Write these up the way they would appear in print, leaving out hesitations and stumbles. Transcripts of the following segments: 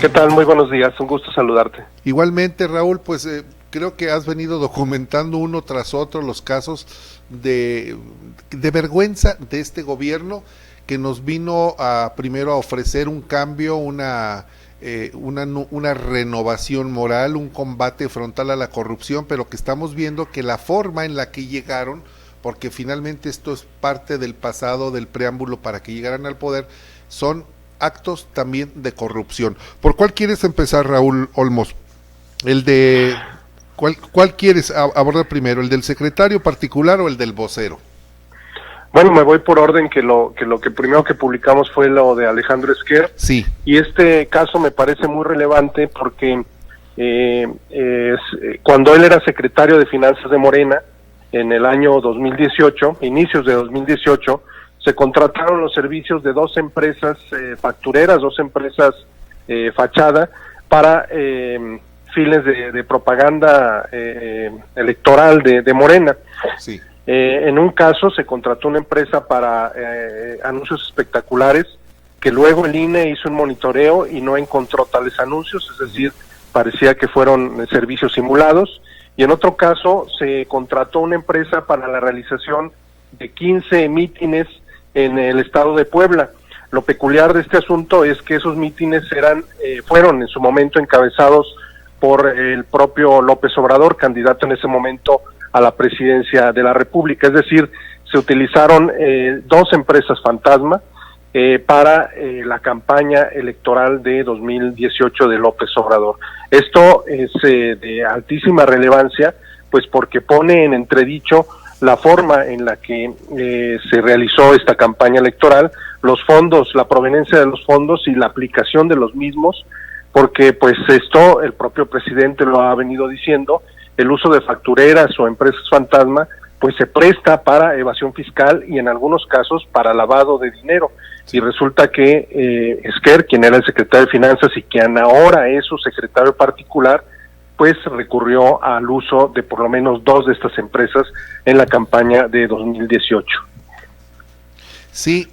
¿Qué tal? Muy buenos días, un gusto saludarte. Igualmente, Raúl, pues creo que has venido documentando uno tras otro los casos de vergüenza de este gobierno que nos vino primero a ofrecer un cambio, una renovación moral, un combate frontal a la corrupción, pero que estamos viendo que la forma en la que llegaron, porque finalmente esto es parte del pasado, del preámbulo para que llegaran al poder, son actos también de corrupción. ¿Por cuál quieres empezar, Raúl Olmos? ¿Cuál quieres abordar primero? ¿El del secretario particular o el del vocero? Bueno, me voy por orden, que lo que primero que publicamos fue lo de Alejandro Esquer. Sí. Y este caso me parece muy relevante porque cuando él era secretario de Finanzas de Morena, en el año 2018, inicios de 2018, se contrataron los servicios de dos empresas factureras, dos empresas fachada, para fines de propaganda electoral de Morena. Sí. En un caso se contrató una empresa para anuncios espectaculares, que luego el INE hizo un monitoreo y no encontró tales anuncios, es decir, parecía que fueron servicios simulados. Y en otro caso se contrató una empresa para la realización de 15 mítines en el estado de Puebla. Lo peculiar de este asunto es que esos mítines fueron en su momento encabezados por el propio López Obrador, candidato en ese momento a la presidencia de la República. Es decir, se utilizaron dos empresas fantasma para la campaña electoral de 2018 de López Obrador. Esto es de altísima relevancia, pues porque pone en entredicho la forma en la que se realizó esta campaña electoral, los fondos, la proveniencia de los fondos y la aplicación de los mismos, porque pues esto el propio presidente lo ha venido diciendo, el uso de factureras o empresas fantasma pues se presta para evasión fiscal y en algunos casos para lavado de dinero. Y resulta que Esquer, quien era el secretario de Finanzas y quien ahora es su secretario particular, pues recurrió al uso de por lo menos dos de estas empresas en la campaña de 2018. Sí,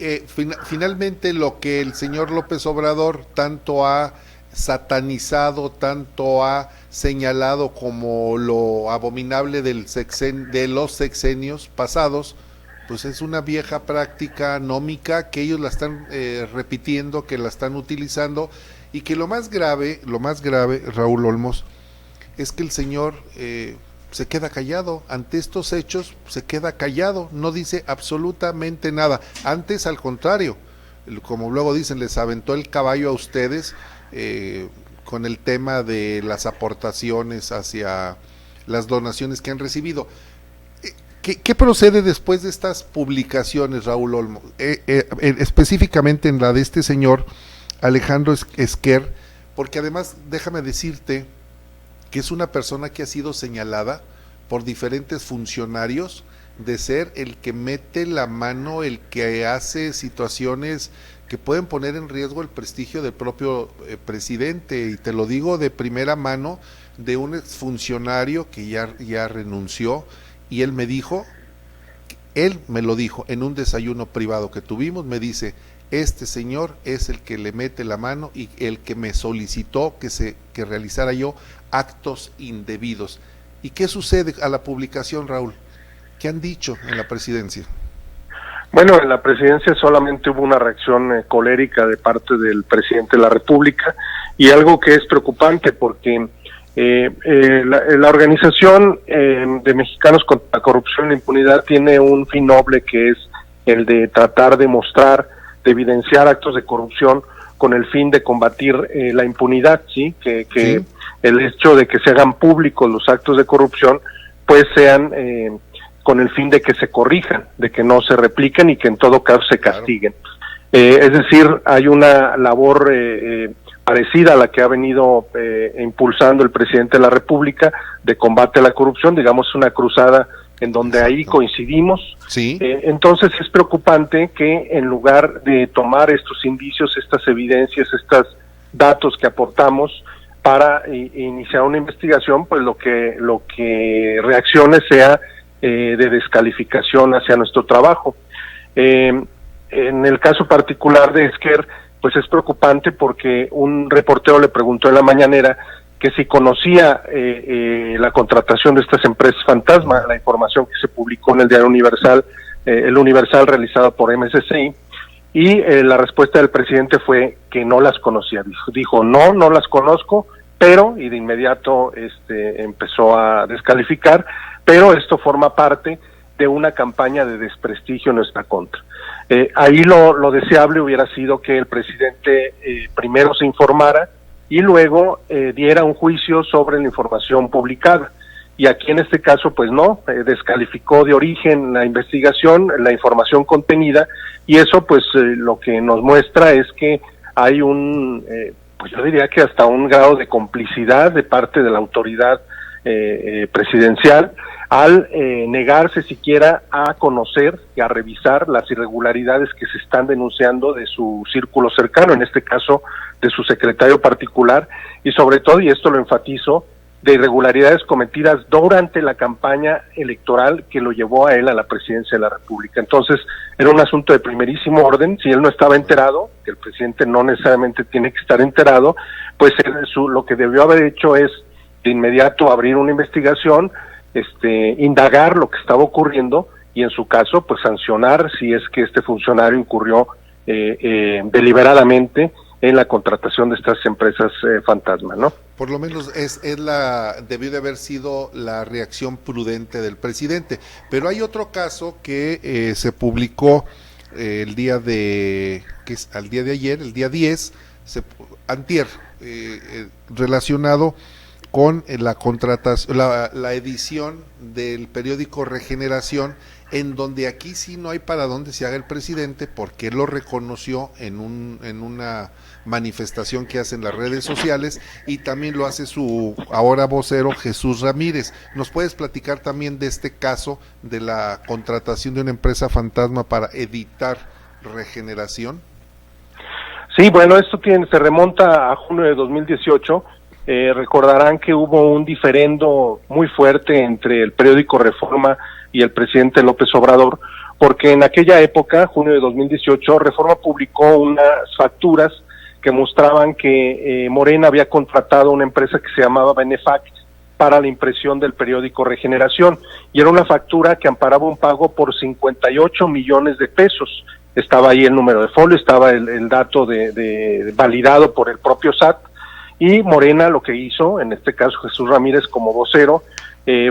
finalmente lo que el señor López Obrador tanto ha satanizado, tanto ha señalado como lo abominable de los sexenios pasados, pues es una vieja práctica anómica que ellos la están repitiendo, que la están utilizando, y que lo más grave, Raúl Olmos, es que el señor se queda callado ante estos hechos, se queda callado, no dice absolutamente nada. Antes, al contrario, como luego dicen, les aventó el caballo a ustedes con el tema de las aportaciones hacia las donaciones que han recibido. ¿Qué procede después de estas publicaciones, Raúl Olmos? Específicamente en la de este señor Alejandro Esquer, porque además déjame decirte que es una persona que ha sido señalada por diferentes funcionarios de ser el que mete la mano, el que hace situaciones que pueden poner en riesgo el prestigio del propio presidente, y te lo digo de primera mano, de un exfuncionario que ya renunció, y él me lo dijo en un desayuno privado que tuvimos, me dice: este señor es el que le mete la mano y el que me solicitó que realizara yo actos indebidos. ¿Y qué sucede a la publicación, Raúl? ¿Qué han dicho en la presidencia? Bueno, en la presidencia solamente hubo una reacción colérica de parte del presidente de la República, y algo que es preocupante porque la organización de Mexicanos contra la Corrupción y la Impunidad tiene un fin noble, que es el de tratar de mostrar, de evidenciar actos de corrupción con el fin de combatir la impunidad, ¿sí? Que el hecho de que se hagan públicos los actos de corrupción, pues sean con el fin de que se corrijan, de que no se repliquen y que en todo caso se castiguen. Es decir, hay una labor parecida a la que ha venido impulsando el presidente de la República de combate a la corrupción, digamos una cruzada en donde ahí coincidimos. Sí. Entonces es preocupante que en lugar de tomar estos indicios, estas evidencias, estos datos que aportamos para iniciar una investigación, pues lo que reaccione sea de descalificación hacia nuestro trabajo. En el caso particular de Esquer, pues es preocupante porque un reportero le preguntó en la mañanera que si conocía la contratación de estas empresas fantasma, la información que se publicó en el diario Universal, el Universal realizado por MSCI, y la respuesta del presidente fue que no las conocía. Dijo no las conozco, pero, y de inmediato empezó a descalificar, pero esto forma parte de una campaña de desprestigio en nuestra contra. Ahí lo deseable hubiera sido que el presidente primero se informara y luego diera un juicio sobre la información publicada. Y aquí en este caso, pues no, descalificó de origen la investigación, la información contenida, y eso pues lo que nos muestra es que hay pues yo diría que hasta un grado de complicidad de parte de la autoridad presidencial al negarse siquiera a conocer y a revisar las irregularidades que se están denunciando de su círculo cercano, en este caso de su secretario particular, y sobre todo, y esto lo enfatizo, de irregularidades cometidas durante la campaña electoral que lo llevó a él a la presidencia de la República. Entonces, era un asunto de primerísimo orden. Si él no estaba enterado, que el presidente no necesariamente tiene que estar enterado, pues lo que debió haber hecho es de inmediato abrir una investigación, indagar lo que estaba ocurriendo y en su caso, pues sancionar si es que este funcionario incurrió deliberadamente en la contratación de estas empresas fantasma, ¿no? Por lo menos debió de haber sido la reacción prudente del presidente. Pero hay otro caso que se publicó al día de ayer, el día 10, antier, relacionado con la contratación, la edición del periódico Regeneración, en donde aquí sí no hay para dónde se haga el presidente, porque él lo reconoció en una manifestación que hace en las redes sociales, y también lo hace su ahora vocero Jesús Ramírez. ¿Nos puedes platicar también de este caso de la contratación de una empresa fantasma para editar Regeneración? Sí, bueno, esto se remonta a junio de 2018. Recordarán que hubo un diferendo muy fuerte entre el periódico Reforma y el presidente López Obrador, porque en aquella época, junio de 2018, Reforma publicó unas facturas que mostraban que Morena había contratado una empresa que se llamaba Benefac para la impresión del periódico Regeneración, y era una factura que amparaba un pago por 58 millones de pesos. Estaba ahí el número de folio, estaba el dato de validado por el propio SAT, y Morena lo que hizo, en este caso Jesús Ramírez como vocero,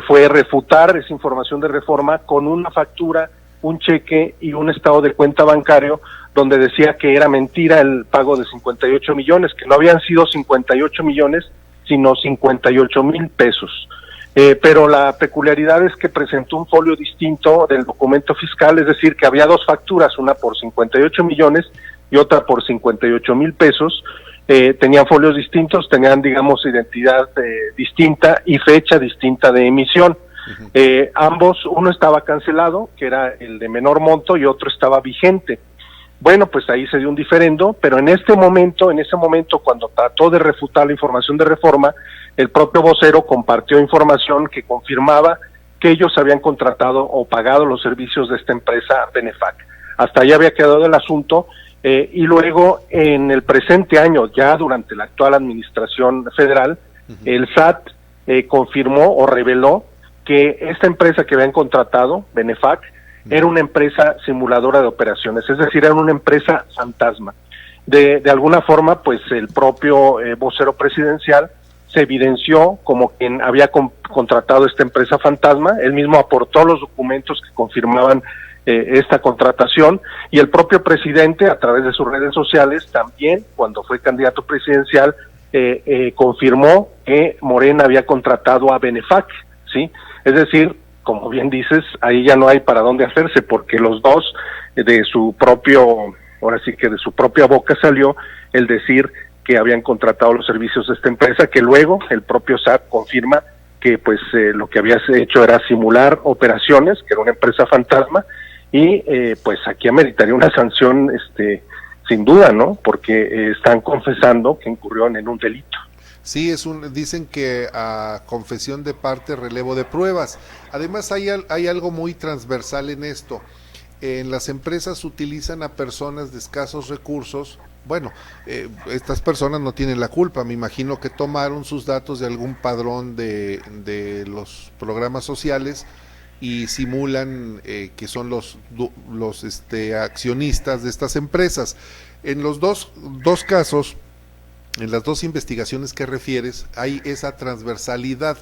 fue refutar esa información de Reforma con una factura, un cheque y un estado de cuenta bancario donde decía que era mentira el pago de 58 millones, que no habían sido 58 millones, sino 58,000 pesos. Pero la peculiaridad es que presentó un folio distinto del documento fiscal, es decir, que había dos facturas, una por 58 millones y otra por 58,000 pesos, tenían folios distintos, tenían, digamos, identidad distinta y fecha distinta de emisión. Uh-huh. Ambos, uno estaba cancelado, que era el de menor monto, y otro estaba vigente. Bueno, pues ahí se dio un diferendo, pero en ese momento, cuando trató de refutar la información de Reforma, el propio vocero compartió información que confirmaba que ellos habían contratado o pagado los servicios de esta empresa Benefac. Hasta ahí había quedado el asunto. Y luego, en el presente año, ya durante la actual administración federal, uh-huh, el SAT confirmó o reveló que esta empresa que habían contratado, Benefac, uh-huh, era una empresa simuladora de operaciones, es decir, era una empresa fantasma. De alguna forma, pues el propio vocero presidencial se evidenció como quien había contratado esta empresa fantasma. Él mismo aportó los documentos que confirmaban esta contratación, y el propio presidente, a través de sus redes sociales, también cuando fue candidato presidencial, confirmó que Morena había contratado a Benefac, ¿sí? Es decir, como bien dices, ahí ya no hay para dónde hacerse, porque los dos, de su propia boca salió el decir que habían contratado los servicios de esta empresa, que luego el propio SAT confirma que pues lo que había hecho era simular operaciones, que era una empresa fantasma, y pues aquí ameritaría una sanción sin duda, ¿no? Porque están confesando que incurrieron en un delito. Sí, dicen que a confesión de parte, relevo de pruebas. Además hay algo muy transversal en esto. en las empresas utilizan a personas de escasos recursos. Bueno, estas personas no tienen la culpa, me imagino que tomaron sus datos de algún padrón de los programas sociales y simulan que son los accionistas de estas empresas. En los dos casos, en las dos investigaciones que refieres, hay esa transversalidad.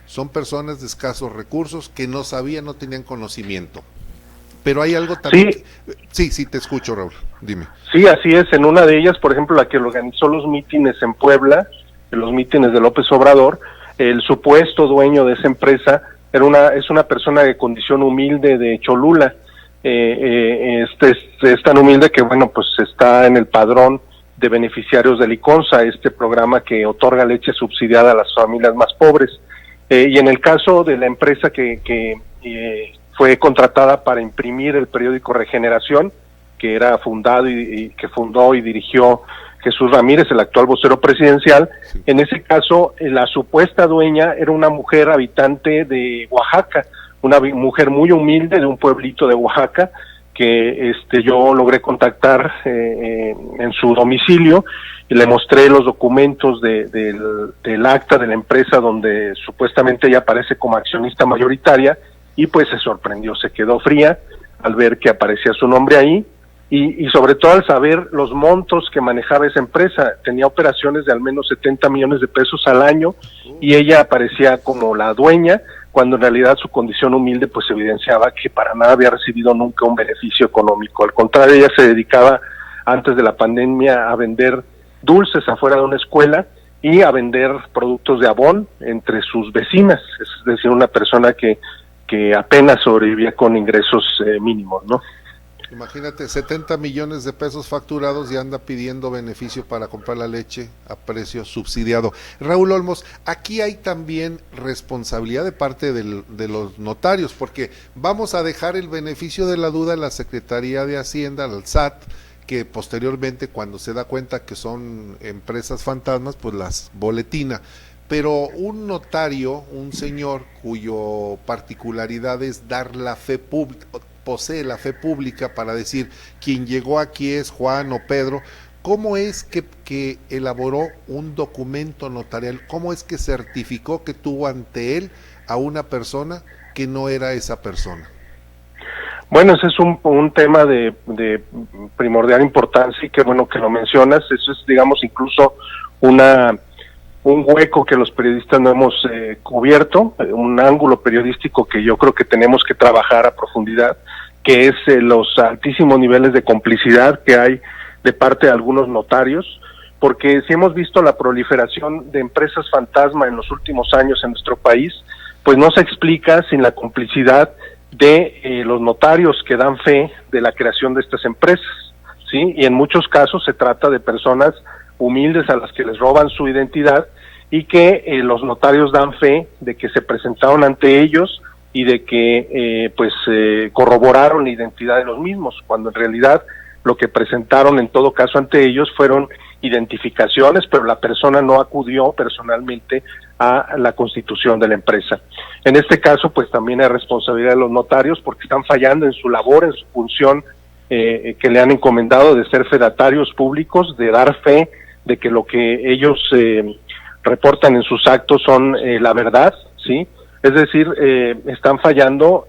Son personas de escasos recursos que no sabían, no tenían conocimiento. Pero hay algo también... Sí, te escucho, Raúl, dime. Sí, así es. En una de ellas, por ejemplo, la que organizó los mítines en Puebla, los mítines de López Obrador, el supuesto dueño de esa empresa es una persona de condición humilde de Cholula. Es tan humilde que, bueno, pues está en el padrón de beneficiarios del ICONSA, este programa que otorga leche subsidiada a las familias más pobres. Y en el caso de la empresa que fue contratada para imprimir el periódico Regeneración, que era fundado y que fundó y dirigió Jesús Ramírez, el actual vocero presidencial. Sí. En ese caso, la supuesta dueña era una mujer habitante de Oaxaca, una mujer muy humilde de un pueblito de Oaxaca, que yo logré contactar en su domicilio y le mostré los documentos del acta de la empresa donde supuestamente ella aparece como accionista mayoritaria, y pues se sorprendió, se quedó fría al ver que aparecía su nombre ahí, y sobre todo al saber los montos que manejaba esa empresa. Tenía operaciones de al menos 70 millones de pesos al año, y ella aparecía como la dueña, cuando en realidad su condición humilde pues evidenciaba que para nada había recibido nunca un beneficio económico. Al contrario, ella se dedicaba antes de la pandemia a vender dulces afuera de una escuela y a vender productos de Avon entre sus vecinas, es decir, una persona que apenas sobrevivía con ingresos mínimos, ¿no? Imagínate, 70 millones de pesos facturados y anda pidiendo beneficio para comprar la leche a precio subsidiado. Raúl Olmos, aquí hay también responsabilidad de parte de los notarios, porque vamos a dejar el beneficio de la duda a la Secretaría de Hacienda, al SAT, que posteriormente, cuando se da cuenta que son empresas fantasmas, pues las boletina. Pero un notario, un señor cuyo particularidad es dar la fe pública, posee la fe pública para decir quien llegó aquí es Juan o Pedro, ¿cómo es que elaboró un documento notarial? ¿Cómo es que certificó que tuvo ante él a una persona que no era esa persona? Bueno, ese es un tema de primordial importancia, y qué bueno que lo mencionas. Eso es, digamos, incluso un hueco que los periodistas no hemos cubierto, un ángulo periodístico que yo creo que tenemos que trabajar a profundidad, que es los altísimos niveles de complicidad que hay de parte de algunos notarios, porque si hemos visto la proliferación de empresas fantasma en los últimos años en nuestro país, pues no se explica sin la complicidad de los notarios que dan fe de la creación de estas empresas, ¿sí? Y en muchos casos se trata de personas humildes a las que les roban su identidad, y que los notarios dan fe de que se presentaron ante ellos y de que corroboraron la identidad de los mismos, cuando en realidad lo que presentaron en todo caso ante ellos fueron identificaciones, pero la persona no acudió personalmente a la constitución de la empresa. En este caso, pues también hay responsabilidad de los notarios, porque están fallando en su labor, en su función que le han encomendado de ser fedatarios públicos, de dar fe de que lo que ellos reportan en sus actos son la verdad, ¿sí? Es decir, están fallando.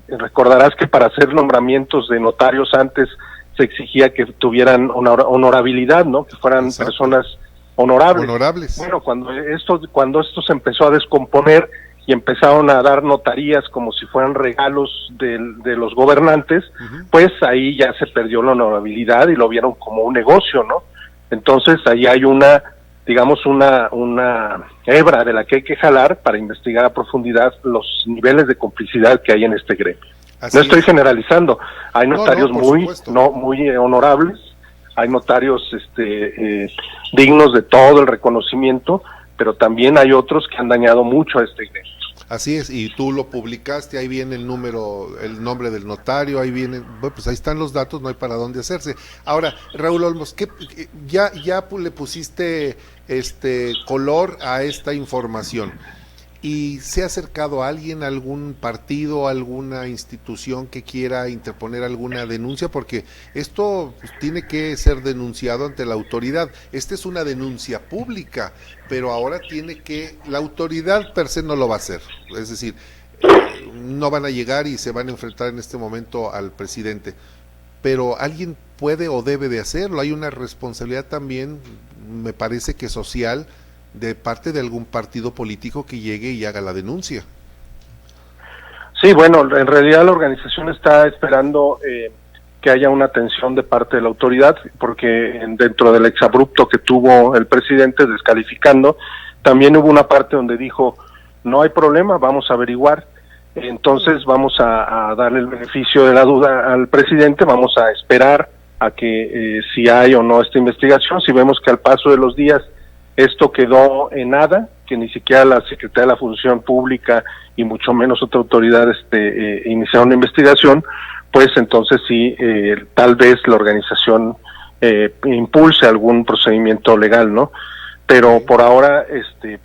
Recordarás que para hacer nombramientos de notarios antes se exigía que tuvieran honorabilidad, ¿no? Que fueran Exacto. Personas honorables. Bueno, cuando esto se empezó a descomponer y empezaron a dar notarías como si fueran regalos de los gobernantes, pues ahí ya se perdió la honorabilidad y lo vieron como un negocio, ¿no? Entonces ahí hay una hebra de la que hay que jalar para investigar a profundidad los niveles de complicidad que hay en este gremio. Así no estoy generalizando, hay notarios muy honorables, hay notarios dignos de todo el reconocimiento, pero también hay otros que han dañado mucho a este gremio. Así es, y tú lo publicaste, ahí viene el nombre del notario, ahí viene, bueno, pues ahí están los datos, no hay para dónde hacerse. Ahora, Raúl Olmos, ya le pusiste color a esta información. ¿Y se ha acercado a alguien, algún partido, alguna institución que quiera interponer alguna denuncia? Porque esto pues, tiene que ser denunciado ante la autoridad. Esta es una denuncia pública, pero ahora la autoridad per se no lo va a hacer. Es decir, no van a llegar y se van a enfrentar en este momento al presidente. Pero alguien puede o debe de hacerlo. Hay una responsabilidad también, me parece que social, de parte de algún partido político que llegue y haga la denuncia. Sí, bueno, en realidad la organización está esperando que haya una atención de parte de la autoridad, porque dentro del exabrupto que tuvo el presidente descalificando, también hubo una parte donde dijo, no hay problema, vamos a averiguar, entonces vamos a darle el beneficio de la duda al presidente, vamos a esperar a que si hay o no esta investigación, si vemos que al paso de los días esto quedó en nada, que ni siquiera la Secretaría de la Función Pública y mucho menos otra autoridad iniciaron una investigación, pues entonces sí, tal vez la organización impulse algún procedimiento legal, ¿no? Pero por ahora,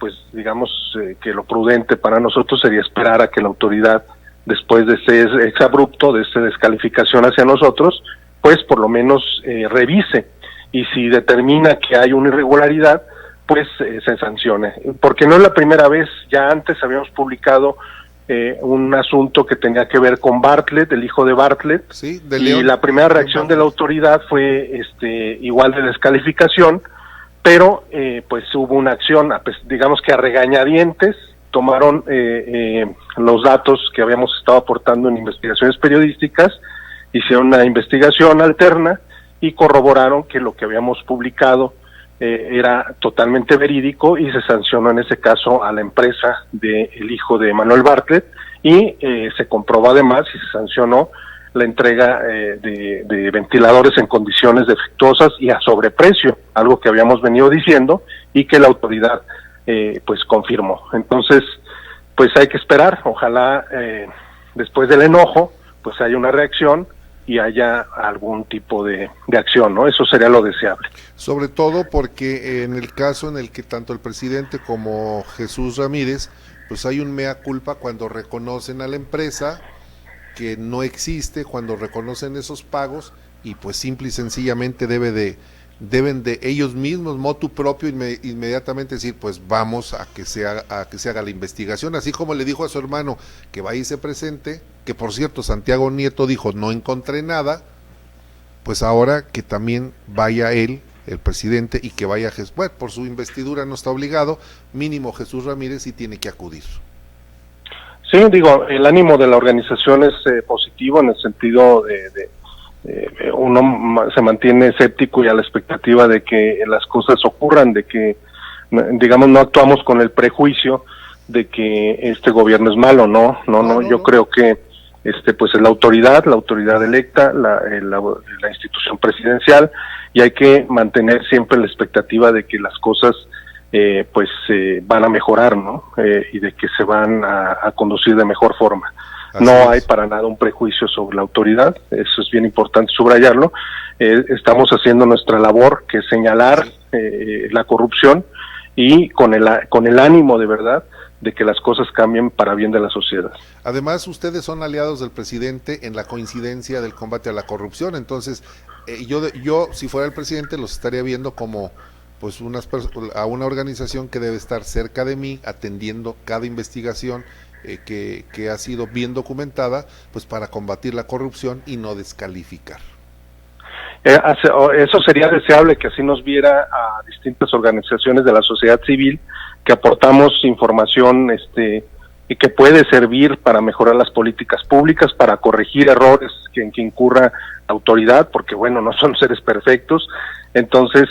pues digamos que lo prudente para nosotros sería esperar a que la autoridad, después de ese exabrupto, de esa descalificación hacia nosotros, pues por lo menos revise, y si determina que hay una irregularidad, pues se sancione, porque no es la primera vez. Ya antes habíamos publicado un asunto que tenía que ver con Bartlett, el hijo de Bartlett, sí, de y León. la primera reacción de la autoridad fue igual de descalificación, pero pues hubo una acción, digamos que a regañadientes, tomaron los datos que habíamos estado aportando en investigaciones periodísticas, hicieron una investigación alterna y corroboraron que lo que habíamos publicado era totalmente verídico, y se sancionó en ese caso a la empresa del hijo de Manuel Bartlett, y se comprobó además y se sancionó la entrega de ventiladores en condiciones defectuosas y a sobreprecio, algo que habíamos venido diciendo y que la autoridad pues confirmó. Entonces, pues hay que esperar, ojalá después del enojo pues haya una reacción y haya algún tipo de acción, ¿no? Eso sería lo deseable. Sobre todo porque en el caso en el que tanto el presidente como Jesús Ramírez, pues hay un mea culpa cuando reconocen a la empresa que no existe, cuando reconocen esos pagos, y pues simple y sencillamente deben de ellos mismos, motu propio, inmediatamente decir, pues vamos a que se haga la investigación, así como le dijo a su hermano que vaya y se presente, que por cierto Santiago Nieto dijo no encontré nada, pues ahora que también vaya él, el presidente, y que vaya Jesús, bueno, por su investidura no está obligado, mínimo Jesús Ramírez sí tiene que acudir. Sí, digo, el ánimo de la organización es positivo, en el sentido de uno se mantiene escéptico y a la expectativa de que las cosas ocurran, de que, digamos, no actuamos con el prejuicio de que este gobierno es malo, no, yo creo que pues es la autoridad electa, la institución presidencial, y hay que mantener siempre la expectativa de que las cosas pues van a mejorar, ¿no? Y de que se van a conducir de mejor forma. Así no hay para nada un prejuicio sobre la autoridad, eso es bien importante subrayarlo. Estamos haciendo nuestra labor, que es señalar la corrupción, y con el ánimo de verdad de que las cosas cambien para bien de la sociedad. Además, ustedes son aliados del presidente en la coincidencia del combate a la corrupción, entonces yo si fuera el presidente los estaría viendo como pues a una organización que debe estar cerca de mí, atendiendo cada investigación que ha sido bien documentada, pues para combatir la corrupción y no descalificar. Eso sería deseable, que así nos viera a distintas organizaciones de la sociedad civil, que aportamos información y que puede servir para mejorar las políticas públicas, para corregir errores en que incurra la autoridad, porque bueno, no son seres perfectos. Entonces,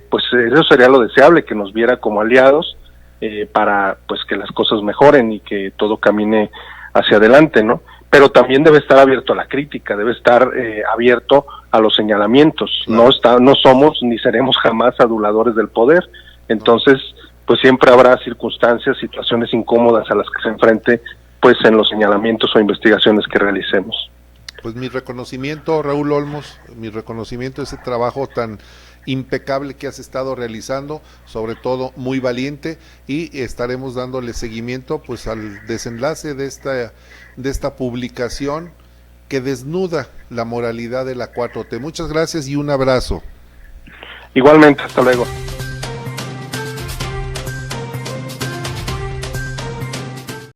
pues eso sería lo deseable, que nos viera como aliados para pues que las cosas mejoren y que todo camine hacia adelante, ¿no? Pero también debe estar abierto a la crítica, debe estar abierto a los señalamientos. Claro. No somos ni seremos jamás aduladores del poder. Entonces, pues siempre habrá circunstancias, situaciones incómodas a las que se enfrente, pues en los señalamientos o investigaciones que realicemos. Pues mi reconocimiento, Raúl Olmos, mi reconocimiento a ese trabajo tan impecable que has estado realizando, sobre todo muy valiente, y estaremos dándole seguimiento pues al desenlace de esta publicación que desnuda la moralidad de la 4T. Muchas gracias y un abrazo. Igualmente, hasta luego.